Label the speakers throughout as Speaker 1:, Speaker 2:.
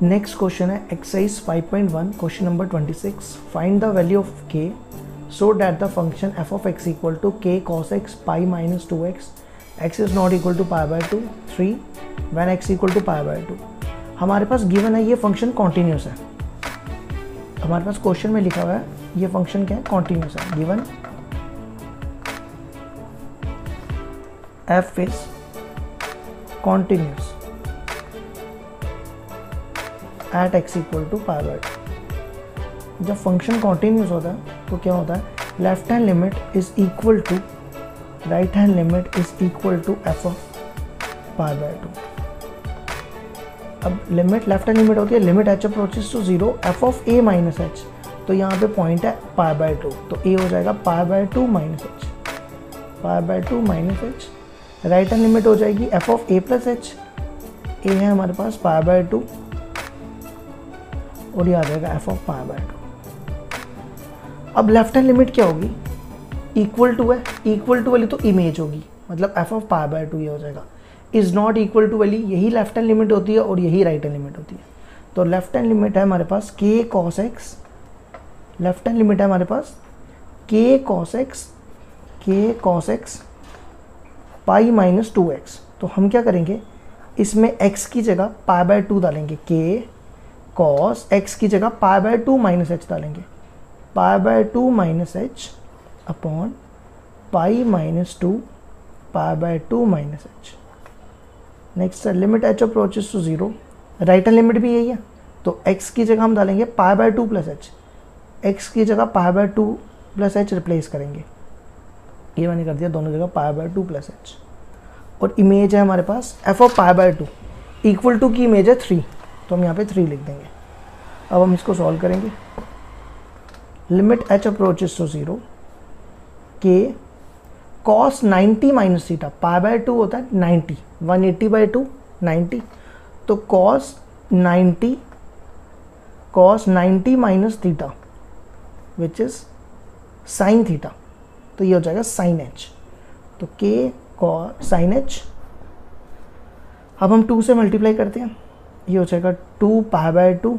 Speaker 1: Next question है exercise 5.1 question number 26। Find the value of के so that the function F of x equal to K cos X pi minus 2x X is not equal to pi by 2 3 when X equal to pi by 2। हमारे पास given है ये function continuous है। हमारे पास question में लिखा हुआ है ये फंक्शन क्या है, कॉन्टिन्यूस है। Given f is continuous at x equal to pi by 2। जब फंक्शन कॉन्टिन्यूस होता है तो क्या होता है, left hand limit is equal to right hand limit is equal to F of pi by 2। अब लिमिट लेफ्ट हैंड लिमिट होती है limit H approaches to 0 f of A minus h. तो यहाँ पे पॉइंट है पाई बाय 2, तो A हो जाएगा pi by 2 minus H, pi by 2 minus H. Right hand limit हो जाएगी F of A plus H. ए है हमारे पास पाई बाय 2 और ये आ जाएगा एफ ऑफ पाई बाय 2। अब लेफ्ट हैंड लिमिट क्या होगी, इक्वल टू है, इक्वल टू वाली तो इमेज होगी, मतलब एफ ऑफ पाई बाय 2 ये हो जाएगा। इज नॉट इक्वल टू वाली यही लेफ्ट हैंड लिमिट होती है और यही राइट हैंड लिमिट होती है। तो लेफ्ट हैंड लिमिट है हमारे पास के cos x, left hand limit है हमारे पास के cos X pi minus 2x। तो हम क्या करेंगे, इसमें x की जगह पाई बाय 2 डालेंगे, के कॉस x की जगह पाई बाय 2 माइनस एच डालेंगे, pi by 2 minus H upon pi minus 2 pi by 2 minus H. Next है limit H approaches to 0, right hand limit भी यही है। तो x की जगह हम डालेंगे pi by 2 plus H, x की जगह pi by 2 plus H replace करेंगे, ये मैंने कर दिया दोनों जगह पाई बाय 2 प्लस एच। और इमेज है हमारे पास F of pi by 2 equal to की इमेज है 3, तो हम यहाँ पे 3 लिख देंगे। अब हम इसको सॉल्व करेंगे। लिमिट एच अप्रोचेस टू 0 के cos 90 minus theta, pi by 2 होता है 90, 180 बाय 2 90, तो cos 90 minus theta which is sine theta, तो ये हो जाएगा साइन एच। तो के कॉस साइन एच, अब हम 2 से मल्टीप्लाई करते हैं, ये हो जाएगा 2 पाई बाय 2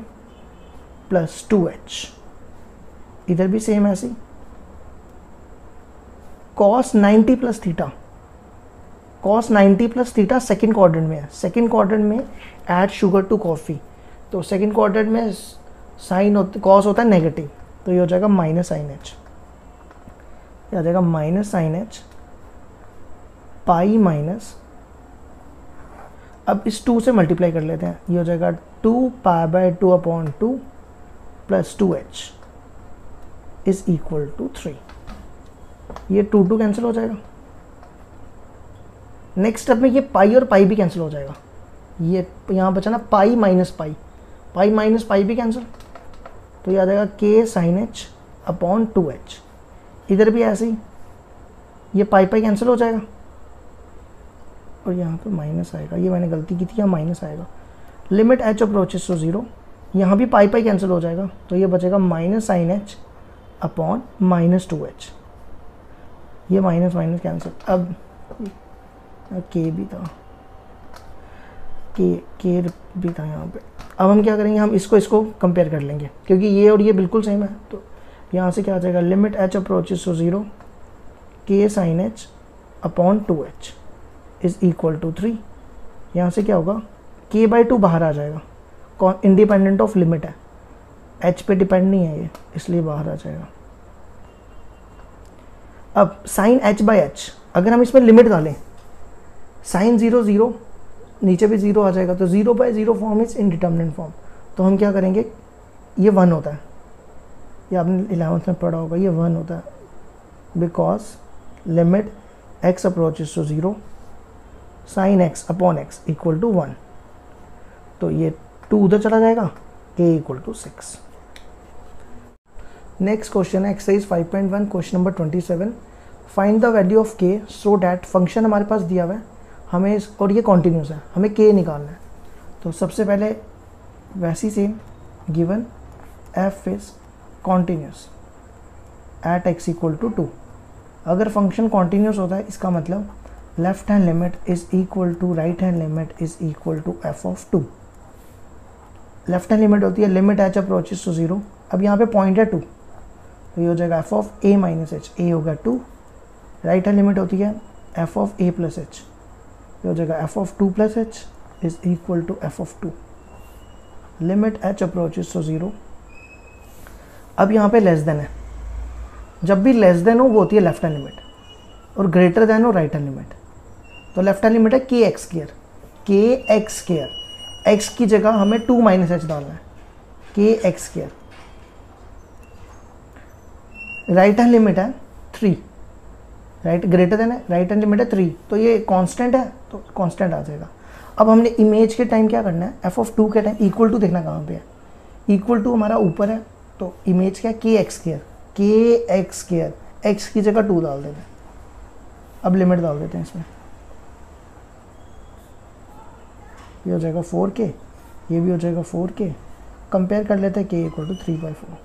Speaker 1: प्लस 2h। इधर भी सेम ऐसे cos 90 plus theta, cos 90 plus theta second quadrant में है। सेकेंड क्वाड्रेंट में ऐड शुगर टू कॉफ़ी, तो सेकेंड क्वाड्रेंट में साइन कॉस होता है नेगेटिव, तो ये हो जाएगा माइनस साइन एच, ये आ जाएगा minus sine h pi minus, अब इस 2 से मल्टीप्लाई कर लेते हैं, ये हो जाएगा 2 pi by 2 upon 2 plus 2h is equal to 3। ये 2 कैंसिल हो जाएगा। नेक्स्ट स्टेप में ये पाई और पाई भी कैंसिल हो जाएगा, ये यहाँ बचा ना pi minus pi, pi minus pi भी कैंसिल, तो ये आ जाएगा के साइन एच अपॉन 2h। इधर भी ऐसे ही ये पाई पाई कैंसिल हो जाएगा और यहाँ पे माइनस आएगा, ये मैंने गलती की थी, यहाँ माइनस आएगा। लिमिट एच अप्रोचेस टू 0, यहाँ भी पाई पाई कैंसिल हो जाएगा, तो ये बचेगा minus sine h upon minus 2h, ये माइनस माइनस कैंसिल। अब के भी था, के भी था यहाँ पे। अब हम क्या करेंगे, हम इसको कंपेयर कर लेंगे क्योंकि ये और ये बिल्कुल सेम है। तो यहाँ से क्या आ जाएगा, limit H approaches to 0 k sine h upon 2h is equal to 3। यहाँ से क्या होगा, के बाय 2 बाहर आ जाएगा, इंडिपेंडेंट ऑफ लिमिट है, एच पे डिपेंड नहीं है ये, इसलिए बाहर आ जाएगा। अब साइन एच बाय एच, अगर हम इसमें लिमिट डालें, साइन 0 0 नीचे भी 0 आ जाएगा, तो 0 by 0 form is indeterminate form. तो हम क्या करेंगे, ये 1 होता है, ये आपने 11th में पढ़ा होगा, ये 1 होता है, because limit x approaches to 0 sine x upon x equal to 1, तो ये 2 उधर चला जाएगा, k equal to 6। Next question है exercise 5.1 question number 27। Find the value of के सो डैट, फंक्शन हमारे पास दिया हुआ है हमें, और ये कॉन्टिन्यूस है, हमें के निकालना है। तो सबसे पहले वैसी same given f is continuous at x equal to 2। अगर फंक्शन कॉन्टीन्यूस होता है इसका मतलब left hand limit is equal to right hand limit is equal to F of 2। Left hand limit होती है लिमिट एच अप्रोचेस टू 0। अब यहाँ पे पॉइंट है 2, तो ये हो जाएगा F of A minus H, A होगा 2। राइट हैंड लिमिट होती है F of A plus H, ये हो जाएगा F of 2 plus H is equal to F of 2। Limit H approaches to 0। अब यहाँ पे लेस देन है, जब भी लेस देन हो वो होती है लेफ्ट हैंड लिमिट, और ग्रेटर देन हो राइट हैंड लिमिट। तो लेफ्ट हैंड लिमिट है के एक्स स्क्वायर, के एक्स स्क्वायर, एक्स की जगह हमें 2 माइनस एच डालना है, के x square. Right hand limit है 3, राइट ग्रेटर देन है, राइट हैंड लिमिट है 3, तो ये कांस्टेंट है तो कांस्टेंट आ जाएगा। अब हमने इमेज के टाइम क्या करना है, एफ ऑफ 2 के टाइम इक्वल टू देखना कहाँ पे है, इक्वल टू हमारा ऊपर है, तो इमेज क्या है के एक्स स्क्वायर, के एक्स स्क्वायर, एक्स की जगह 2 डाल देते हैं। अब लिमिट डाल देते हैं इसमें, ये हो जाएगा 4k, ये भी हो जाएगा 4k। कंपेयर कर लेते हैं k equal to 3/4।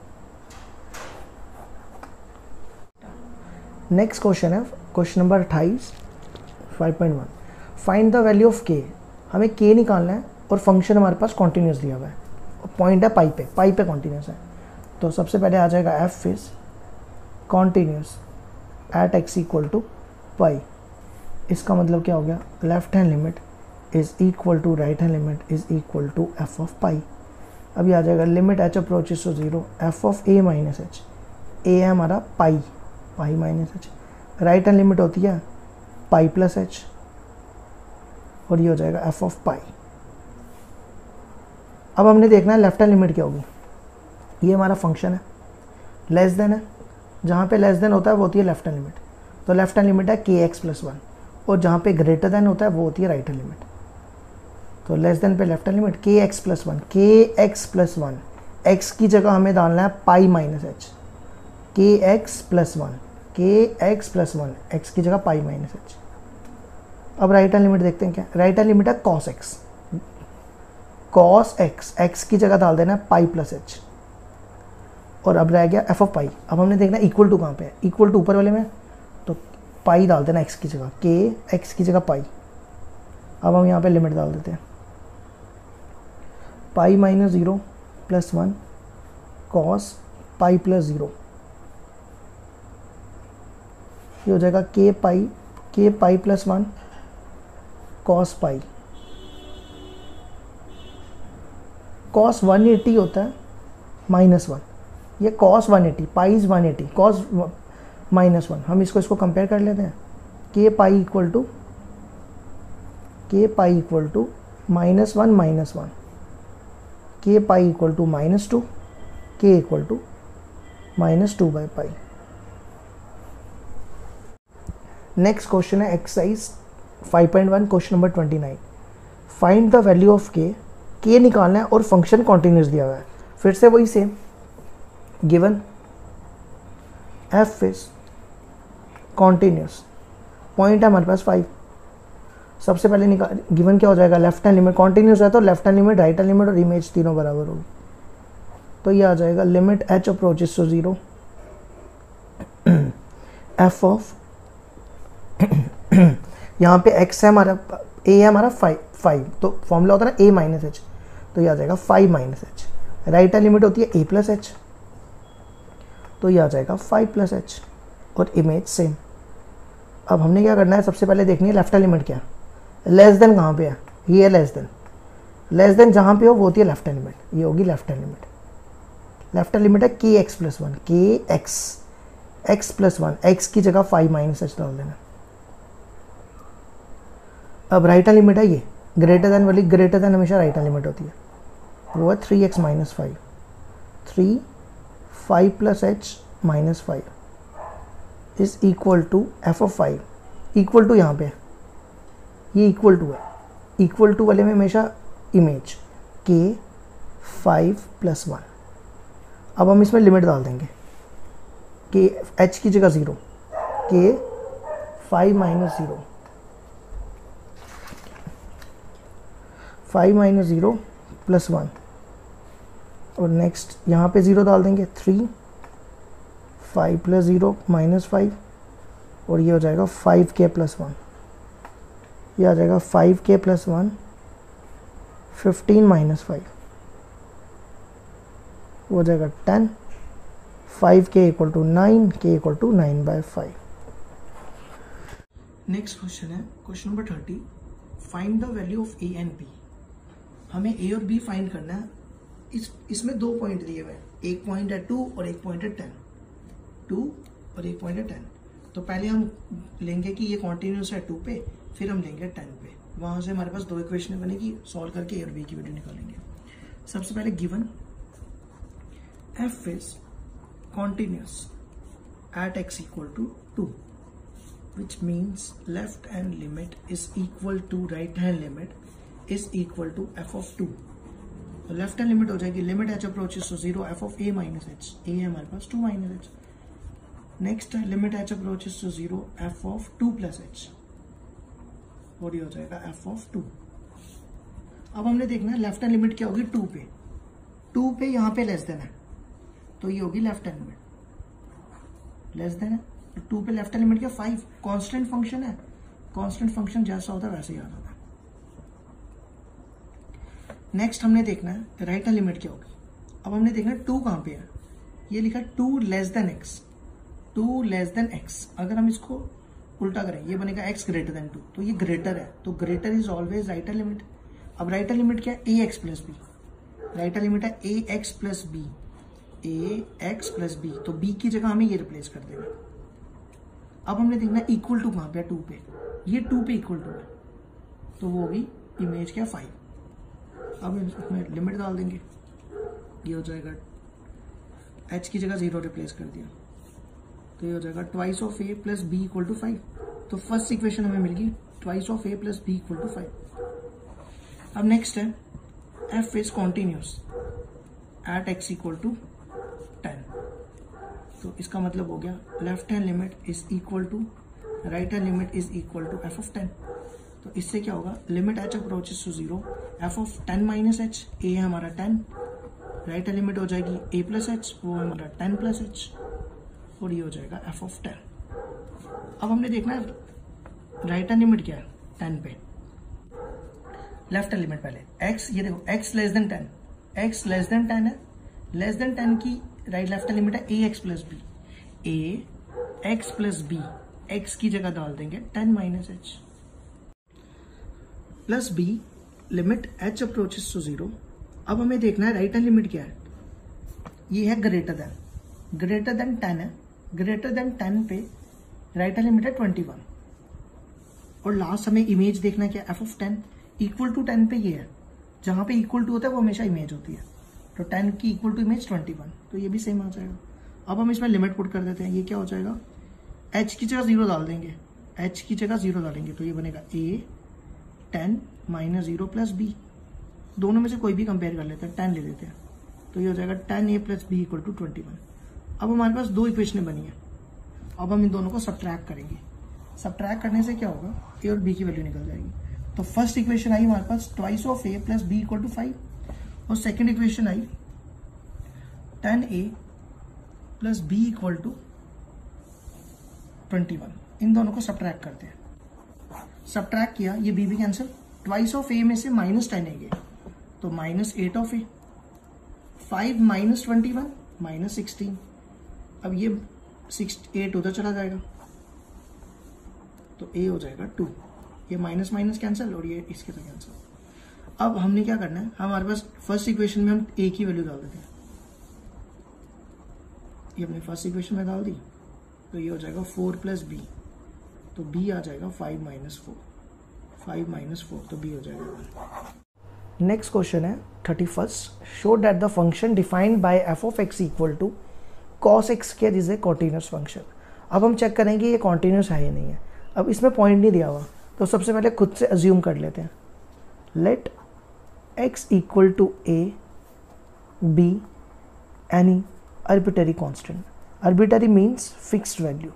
Speaker 1: Next question है question number 28 5.1। Find the value of k। हमें k निकालना है और फंक्शन हमारे पास कॉन्टिन्यूस दिया हुआ है, पॉइंट है पाई पे कॉन्टिन्यूस है। तो सबसे पहले आ जाएगा f is continuous at x equal to pi. इसका मतलब क्या हो गया, left hand limit is equal to right hand limit is equal to F of pi. अभी आ जाएगा limit H approaches to 0 f of A minus H, ए है हमारा pi minus H, right hand limit होती है पाई प्लस एच, और ये हो जाएगा एफ ऑफ पाई। अब हमने देखना है लेफ्ट हैंड लिमिट क्या होगी। ये हमारा फंक्शन है, लेस देन है, जहाँ पे लेस देन होता है वो होती है लेफ्ट हैंड लिमिट, तो लेफ्ट हैंड लिमिट है के एक्स प्लस 1, और जहाँ पे ग्रेटर देन होता है वो होती है राइट हैंड लिमिट। तो लेस देन पे लेफ्ट हैंड लिमिट के एक्स प्लस 1, के एक्स प्लस 1, एक्स की जगह हमें डालना है पाई माइनस एच, के एक्स प्लस 1, के एक्स प्लस 1, एक्स की जगह पाई माइनस एच। अब राइट हैंड लिमिट देखते हैं क्या, राइट हैंड लिमिट है cos x, cos x, x की जगह डाल देना है पाई प्लस एच, और अब रह गया एफ ऑफ पाई। अब हमने देखना इक्वल टू कहाँ पे है, इक्वल टू ऊपर वाले में, तो पाई डाल देना एक्स की जगह, के एक्स की जगह पाई। अब हम यहाँ पे लिमिट डाल देते हैं, pi minus 0 plus 1 cos pi plus 0, ये हो जाएगा k pi plus 1 cos pi. Cos 180 होता है माइनस 1, ये cos 180, pi is 180, cos minus 1। हम इसको कंपेयर कर लेते हैं, k pi equal to minus 1 minus 1, k pi equal to minus 2, k equal to minus 2/पाई। नेक्स्ट क्वेश्चन है exercise 5.1 question number 29। Find the value of के निकालना है और फंक्शन कॉन्टिन्यूस दिया हुआ है। फिर से वही same, given f is continuous, point है हमारे पास 5। सबसे पहले निकाल, गिवन क्या हो जाएगा, लेफ्ट हैंड लिमिट, कॉन्टिन्यूस है तो left hand limit, right hand limit और इमेज तीनों बराबर होगी, तो ये आ जाएगा limit H approaches to 0 f of यहाँ पे x है हमारा, a है हमारा 5, तो फॉर्मूला होता है ना a माइनस एच, तो ये आ जाएगा 5 minus H. Right hand limit होती है a प्लस एच, तो ये आ जाएगा 5 प्लस एच, और इमेज सेम। अब हमने क्या करना है, सबसे पहले देखनी है लेफ्ट हैंड लिमिट क्या, लेस देन कहाँ पे है, ये है लेस देन जहाँ पे हो वो होती है लेफ्ट हैंड लिमिट, ये होगी left hand limit. Left hand limit है के एक्स प्लस 1, के एक्स प्लस 1, एक्स की जगह 5 माइनस एच डाल देना। अब राइट हैंड लिमिट है ये, ग्रेटर देन वाली, ग्रेटर देन हमेशा राइट हैंड लिमिट होती है, वो है 3x minus 5, 5 plus h minus 5 is equal to F of 5। Equal to यहाँ पे ये इक्वल टू है, इक्वल टू वाले में हमेशा इमेज के 5 प्लस 1। अब हम इसमें लिमिट डाल देंगे, के एच की जगह 0, के 5 माइनस 0, 5 माइनस 0 प्लस 1, और नेक्स्ट यहाँ पे 0 डाल देंगे, 3, 5 प्लस 0 माइनस 5 और ये हो जाएगा 5k + 1, ये आ जाएगा 5k + 1 15 - 5, वो हो जाएगा 10, 5k = 9, k = 9/5। नेक्स्ट क्वेश्चन है question number 30, find the value of a and b। हमें a और b फाइंड करना है। इसमें 2 पॉइंट दिए हुए हैं, एक पॉइंट है 2 और एक पॉइंट है 10, 2 और एक पॉइंट है 10। तो पहले हम लेंगे कि ये कॉन्टिन्यूस है 2 पे, फिर हम लेंगे 10 पे। वहां से हमारे पास 2 इक्वेशन बनेगी, सॉल्व करके a और b की वैल्यू निकालेंगे। सबसे पहले given f is continuous at x = 2, which means left hand limit is equal to right hand limit is equal to f of 2। तो लेफ्ट हैंड लिमिट हो जाएगी limit h approaches to 0 f of a minus h, a है हमारे पास 2 minus h। Next है limit h approaches to 0 f of 2 plus h, और ये हो जाएगा f of 2। अब हमने देखना है लेफ्ट हैंड लिमिट क्या होगी 2 पे, 2 पे यहाँ पे लेस देन है, तो ये होगी left hand limit, less than है 2 पे लेफ्ट हैंड लिमिट क्या 5, कांस्टेंट फंक्शन है, कांस्टेंट फंक्शन जैसा होता है वैसे ही आ जाता है। नेक्स्ट हमने देखना है राइट हैंड लिमिट क्या होगी। अब हमने देखना है 2 कहां पे है, ये लिखा है 2 less than x, 2 less than x। अगर हम इसको उल्टा करें ये बनेगा x greater than 2, तो ये ग्रेटर है, तो greater is always right hand limit. अब राइट हैंड लिमिट क्या है ax + b, right hand limit है ax + b, ax + b, तो b की जगह हमें ये रिप्लेस कर देना। अब हमने देखना इक्वल टू कहां पे है 2 पे, ये 2 पे इक्वल टू है, तो वो होगी इमेज क्या 5। अब इसमें लिमिट डाल देंगे, ये हो जाएगा h की जगह 0 रिप्लेस कर दिया, तो ये हो जाएगा ट्वाइस ऑफ a + b = 5। तो फर्स्ट इक्वेशन हमें मिल गई ट्वाइस ऑफ a + b = 5। अब नेक्स्ट है f is continuous at x = 10। तो इसका मतलब हो गया left hand limit is equal to right hand limit is equal to f of 10। तो इससे क्या होगा limit h approaches to 0 f of 10 - h, a है हमारा 10, राइट हैंड लिमिट हो जाएगी a + h, वो है हमारा 10 + h, और ये हो जाएगा f of 10। अब हमने देखना है राइट हैंड लिमिट क्या है 10 पे, लेफ्ट हैंड लिमिट पहले x, ये देखो x less than 10, x less than 10 है, लेस देन 10 की राइट लेफ्ट हैंड लिमिट है ax + b, ax + b, x की जगह डाल देंगे 10 - h plus b, limit h approaches to 0। अब हमें देखना है राइट हैंड लिमिट क्या है, ये है ग्रेटर देन 10 है, ग्रेटर देन 10 पे राइट हैंड लिमिट है 21, और लास्ट हमें इमेज देखना है क्या f of 10 इक्वल टू 10 पे, ये है जहां पे इक्वल टू होता है वो हमेशा इमेज होती है, तो 10 की इक्वल टू इमेज 21, तो ये भी सेम आ जाएगा। अब हम इसमें लिमिट पुट कर देते हैं, ये क्या हो जाएगा h की जगह 0 डाल देंगे, h की जगह 0 डालेंगे, तो ये बनेगा a 10 - 0 + b, दोनों में से कोई भी कंपेयर कर लेते हैं, 10 ले लेते हैं, तो ये हो जाएगा 10a + b = 21। अब हमारे पास 2 इक्वेशन बनी है, अब हम इन दोनों को सब्ट्रैक्ट करेंगे, सब्ट्रैक्ट करने से क्या होगा a और b की वैल्यू निकल जाएगी। तो फर्स्ट इक्वेशन आई हमारे पास ट्वाइस ऑफ a + b = 5, और सेकेंड इक्वेशन आई 10a + b = 21। इन दोनों को सब्ट्रैक्ट करते हैं, सब्ट्रैक्ट किया ये b भी कैंसिल, ट्वाइस ऑफ a में से -10 a गए, तो -8 ऑफ a, 5 - 21 -16। अब ये 8 उधर चला जाएगा, तो a हो जाएगा 2, ये माइनस माइनस कैंसिल और ये इसके साथ कैंसिल। अब हमने क्या करना है, हमारे पास फर्स्ट इक्वेशन में हम a की वैल्यू डाल देते हैं, ये हमने फर्स्ट इक्वेशन में डाल दी, तो ये हो जाएगा 4 + b, तो b आ जाएगा 5 - 4, 5 - 4, तो b हो जाएगा 1। नेक्स्ट क्वेश्चन है 31, show that the function defined bye f of x = cos x² is a continuous function. अब हम चेक करेंगे ये कॉन्टिन्यूस है या नहीं है। अब इसमें पॉइंट नहीं दिया हुआ, तो सबसे पहले खुद से अज्यूम कर लेते हैं, late x = a b any arbitrary constant, arbitrary means fixed value।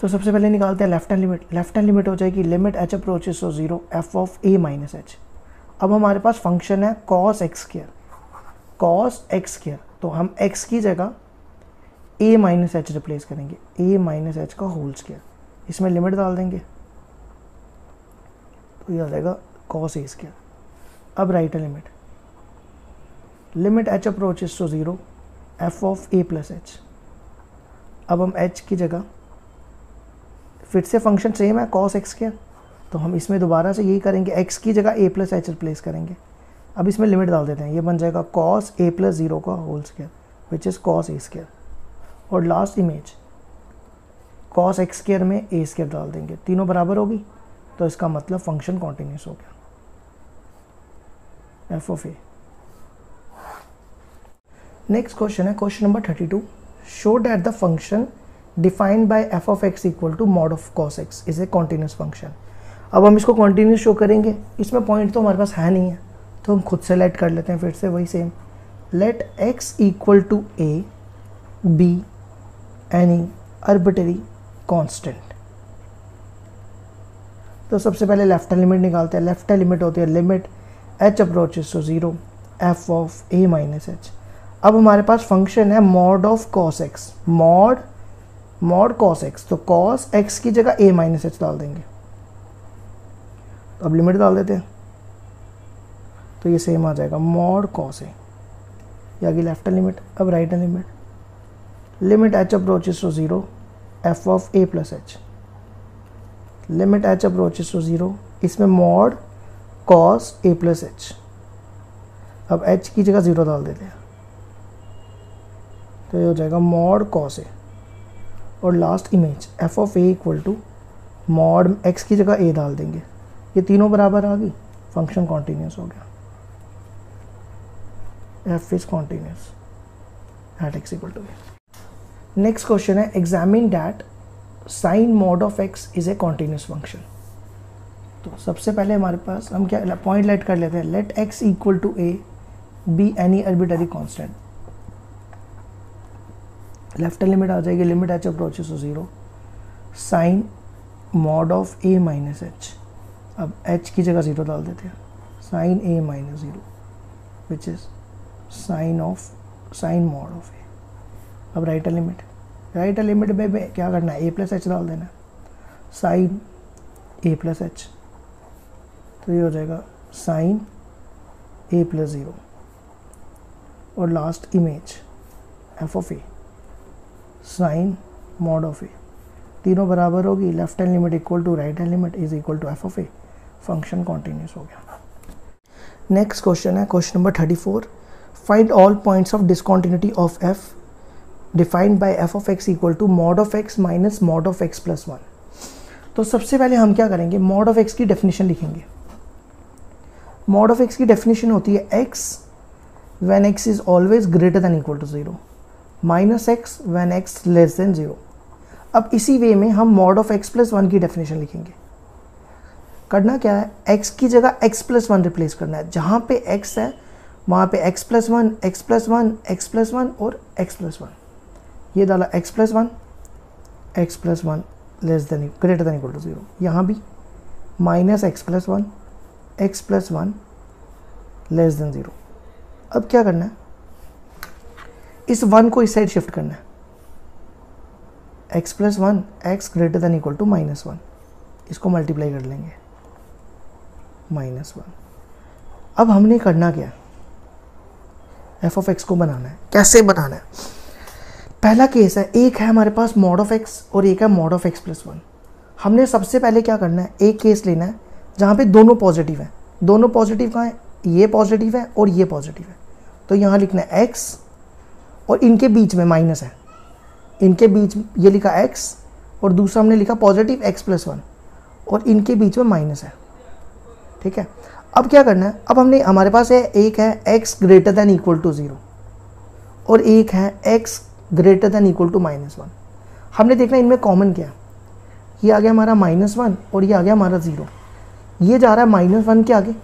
Speaker 1: तो सबसे पहले निकालते हैं left hand limit, left hand limit हो जाएगी limit h approaches to 0 f of a - h। अब हमारे पास फंक्शन है cos x², तो हम x की जगह ए माइनस एच रिप्लेस करेंगे, ए माइनस एच का होल स्क्वायर, इसमें लिमिट डाल देंगे तो ये आ जाएगा कॉस ए स्क्वायर। अब राइट है limit, limit H approaches to 0 f of A plus h. अब हम एच की जगह फिर से फंक्शन सेम है कॉस एक्स स्क्वायर, तो हम इसमें दोबारा से यही करेंगे, एक्स की जगह ए प्लस एच रिप्लेस करेंगे। अब इसमें लिमिट डाल देते हैं, ये बन जाएगा कॉस ए प्लस 0 का whole square which is cos a square, और last image cos x square में ए स्क्वायर डाल देंगे, तीनों बराबर होगी तो इसका मतलब फंक्शन कॉन्टिन्यूस हो गया f of a. Next question है question number 32, show that the function defined by f of x equal to mod of cos x is a continuous function. अब हम इसको कॉन्टिन्यूस शो करेंगे, इसमें पॉइंट तो हमारे पास है नहीं है तो हम खुद से लेट कर लेते हैं, फिर से वही same, let x equal to a B any arbitrary constant. तो सबसे पहले लेफ्ट हैंड लिमिट निकालते हैं, लेफ्ट हैंड लिमिट होती है limit H approaches to 0 f of A minus h. अब हमारे पास फंक्शन है mod of cos x, mod cos x, तो कॉस एक्स की जगह ए माइनस एच डाल देंगे, तो अब लिमिट डाल देते हैं तो ये सेम आ जाएगा मॉड कॉस ए, ये आ गई लेफ्ट हैंड लिमिट। अब right hand limit, limit H approaches to 0 f of A plus h, limit H approaches to 0, इसमें mod cos a plus h, अब एच की जगह 0 डाल देते हैं तो ये हो जाएगा मॉड कॉस ए, और last image f of a equal to mod x की जगह ए डाल देंगे, ये तीनों बराबर आ गई, फंक्शन कॉन्टिन्यूस हो गया, f is continuous at x equal to a. Next question है examine that sine mod of x is a continuous function. तो सबसे पहले हमारे पास हम क्या पॉइंट लेट कर लेते हैं, let x equal to a B any arbitrary constant, left hand limit आ जाएगी limit H approaches to 0 sine mod of A minus h, अब एच की जगह 0 डाल देते हैं, sine a minus 0 which is sine mod of a. अब right hand limit में क्या करना है, ए प्लस एच डाल देना, साइन ए प्लस एच, तो ये हो जाएगा साइन ए प्लस 0, और last image f of a sine mod of a, तीनों बराबर होगी, left hand limit equal to right hand limit is equal to F of a, function continuous हो गया। नेक्स्ट क्वेश्चन है question number 34, find all points of discontinuity of f defined by f of x equal to mod of x minus mod of x plus 1। तो सबसे पहले हम क्या करेंगे, mod of x की डेफिनेशन लिखेंगे। मॉड ऑफ एक्स की definition होती है x when x is always greater than equal to 0 minus x when x less than 0। अब इसी वे में हम मॉड ऑफ एक्स प्लस 1 की डेफिनेशन लिखेंगे। करना क्या है, x की जगह x प्लस 1 रिप्लेस करना है, जहाँ पे x है वहाँ पे x plus 1, x plus 1, x plus 1 और x प्लस 1, ये डाला x plus 1 less than greater than equal to 0, यहाँ भी minus x plus 1 less than 0। अब क्या करना है, इस 1 को इस साइड शिफ्ट करना है, x plus 1 x greater than equal to minus 1, इसको मल्टीप्लाई कर लेंगे माइनस 1। अब हमने करना क्या, एफ ऑफ एक्स को बनाना है। कैसे बनाना है, पहला केस है, एक है हमारे पास मॉड ऑफ एक्स और एक है मॉड ऑफ एक्स प्लस 1। हमने सबसे पहले क्या करना है, एक केस लेना है जहाँ पे दोनों पॉजिटिव हैं। दोनों पॉजिटिव कहाँ है, ये पॉजिटिव है और ये पॉजिटिव है, तो यहाँ लिखना है एक्स और इनके बीच में माइनस है, इनके बीच ये लिखा एक्स और दूसरा हमने लिखा पॉजिटिव एक्स प्लस 1 और इनके बीच में माइनस है। ठीक है, अब क्या करना है, अब हमने हमारे पास है एक है x greater than equal to 0 और एक है x greater than equal to minus 1। हमने देखना इनमें कॉमन क्या है, ये आ गया हमारा माइनस 1 और ये आ गया हमारा 0, ये जा रहा है माइनस 1 के आगे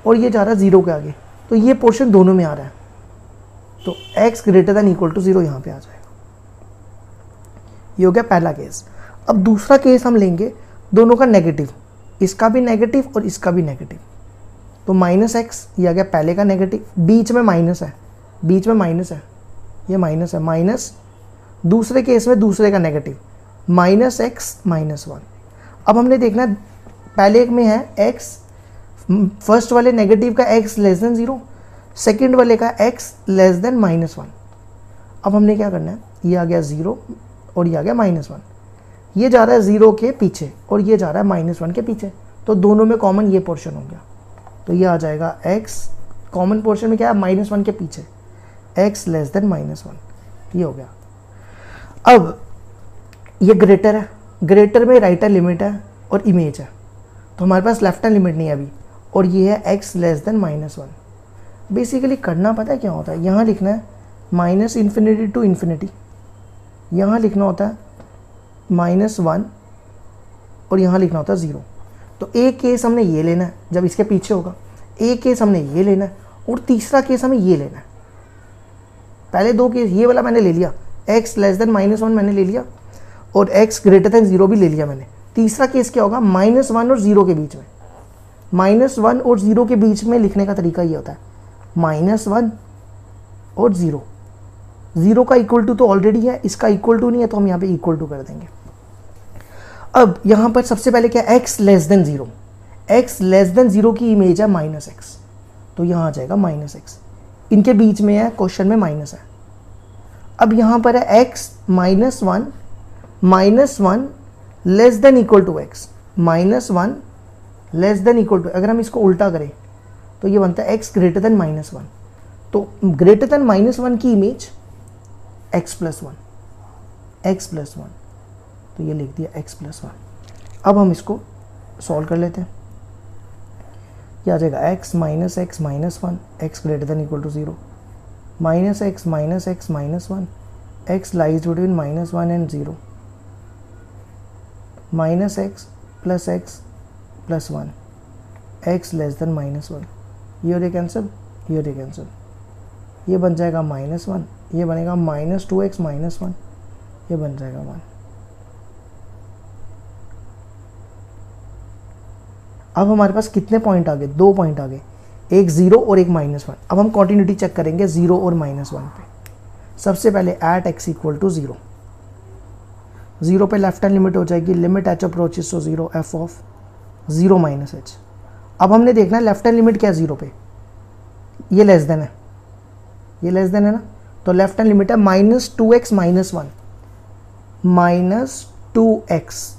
Speaker 1: और ये जा रहा है 0 के आगे, तो ये पोर्शन दोनों में आ रहा है, तो x greater than equal to 0 यहाँ पे आ जाएगा। ये हो गया पहला केस। अब दूसरा केस हम लेंगे दोनों का नेगेटिव, इसका भी नेगेटिव और इसका भी नेगेटिव, तो माइनस एक्स, ये आ गया पहले का नेगेटिव, बीच में माइनस है, बीच में माइनस है, ये माइनस है, माइनस दूसरे केस में दूसरे का नेगेटिव, -x -1। अब हमने देखना है, पहले एक में है x, फर्स्ट वाले नेगेटिव का x <0, सेकंड वाले का x <-1। अब हमने क्या करना है, ये आ गया 0 और ये आ गया -1, ये जा रहा है 0 के पीछे और ये जा रहा है -1 के पीछे, तो दोनों में कॉमन ये पोर्शन हो गया, तो ये आ जाएगा x, कॉमन पोर्शन में क्या है, -1 के पीछे x <-1, ये हो गया। अब ये ग्रेटर है, ग्रेटर में राइट हैंड लिमिट है और इमेज है, तो हमारे पास लेफ्ट हैंड लिमिट नहीं है अभी, और ये है x <-1। बेसिकली करना पता है क्या होता है, यहाँ लिखना है -∞ to ∞, यहाँ लिखना होता है -1 और यहाँ लिखना होता है 0। तो एक केस हमने ये लेना है जब इसके पीछे होगा, एक केस हमने ये लेना है और तीसरा केस हमें ये लेना है। पहले दो केस, ये वाला मैंने ले लिया, x <-1 मैंने ले लिया और x > 0 भी ले लिया मैंने। तीसरा केस क्या होगा, -1 और 0 के बीच में, -1 और 0 के बीच में लिखने का तरीका ये होता है, -1 और 0, 0 का इक्वल टू तो ऑलरेडी है, इसका इक्वल टू नहीं है तो हम यहाँ पे इक्वल टू कर देंगे। अब यहाँ पर सबसे पहले क्या, x <0, x <0 की इमेज है -x, तो यहाँ आ जाएगा -x, इनके बीच में है, क्वेश्चन में माइनस है। अब यहाँ पर है x -1 < x, -1 < अगर हम इसको उल्टा करें तो ये बनता है x > -1, तो > -1 की इमेज x + 1, तो ये लिख दिया x + 1। अब हम इसको सॉल्व कर लेते हैं, ये आ जाएगा x - x - 1 x > 0, -x - x - 1 x lies between -1 and 0, -x + x + 1 x < -1, ये और ये कैंसिल, ये और ये कैंसिल, ये बन जाएगा -1, ये बनेगा -2x - 1, ये बन जाएगा 1। अब हमारे पास कितने पॉइंट आ गए, 2 पॉइंट आ गए, एक 0 और एक -1। अब हम कॉन्टिन्यूटी चेक करेंगे 0 और -1 पे। सबसे पहले एट x = 0, 0 पे लेफ्ट हैंड लिमिट हो जाएगी, limit h approaches to 0 f of 0 - h। अब हमने देखना है लेफ्ट हैंड लिमिट क्या है 0 पे, ये लेस देन है, ये लेस देन है ना, तो लेफ्ट हैंड लिमिट है -2x - 1, -2x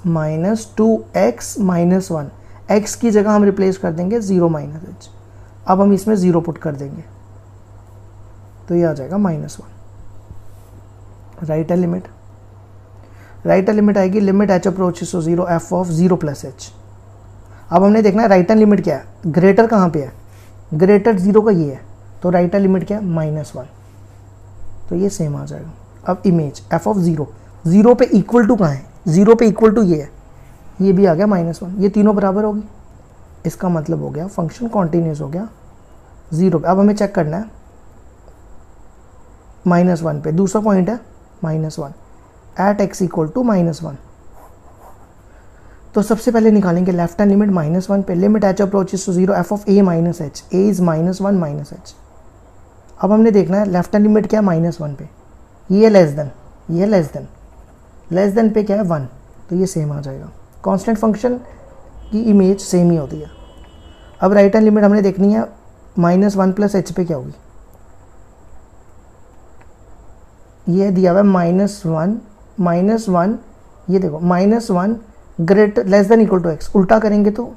Speaker 1: - 1, x की जगह हम रिप्लेस कर देंगे 0 - h। अब हम इसमें 0 पुट कर देंगे तो ये आ जाएगा -1। Right hand limit, right hand limit आएगी, limit h approaches to 0 f of 0 + h। अब हमने देखना है राइट हैंड लिमिट क्या है, ग्रेटर कहाँ पे है, ग्रेटर 0 का ये है, तो राइट हैंड लिमिट क्या है -1, तो ये सेम आ जाएगा। अब इमेज f ऑफ 0, 0 पे इक्वल टू कहाँ है, 0 पे इक्वल टू ये है, ये भी आ गया -1, ये तीनों बराबर होगी, इसका मतलब हो गया फंक्शन कॉन्टिन्यूस हो गया 0 पे। अब हमें चेक करना है -1 पे, दूसरा पॉइंट है -1 एट x = -1। तो सबसे पहले निकालेंगे लेफ्ट हैंड लिमिट -1 पे, limit h approaches to 0 f of a - h, a is -1 - h। अब हमने देखना है लेफ्ट हैंड लिमिट क्या है -1 पे, ये लेस देन, ये लेस देन पे क्या है 1, तो ये सेम आ जाएगा। कांस्टेंट फंक्शन की इमेज सेम ही होती है। अब राइट हैंड लिमिट हमने देखनी है -1 + h पे क्या होगी, ये दिया हुआ है -1, ये देखो -1 < x, उल्टा करेंगे तो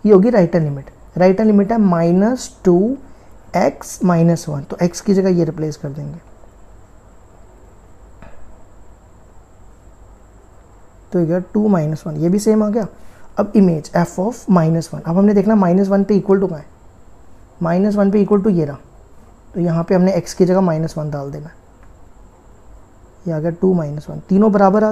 Speaker 1: ये होगी right hand limit. Right hand limit है -2x - 1, तो x की जगह ये रिप्लेस कर देंगे, तो ये 2 - 1, ये भी सेम आ गया। अब इमेज f ऑफ -1, अब हमने देखना -1 पे इक्वल टू कहाँ है, -1 पे इक्वल टू ये रहा, तो यहाँ पे हमने x की जगह -1 डाल देना, ये आ गया 2 - 1, तीनों बराबर आ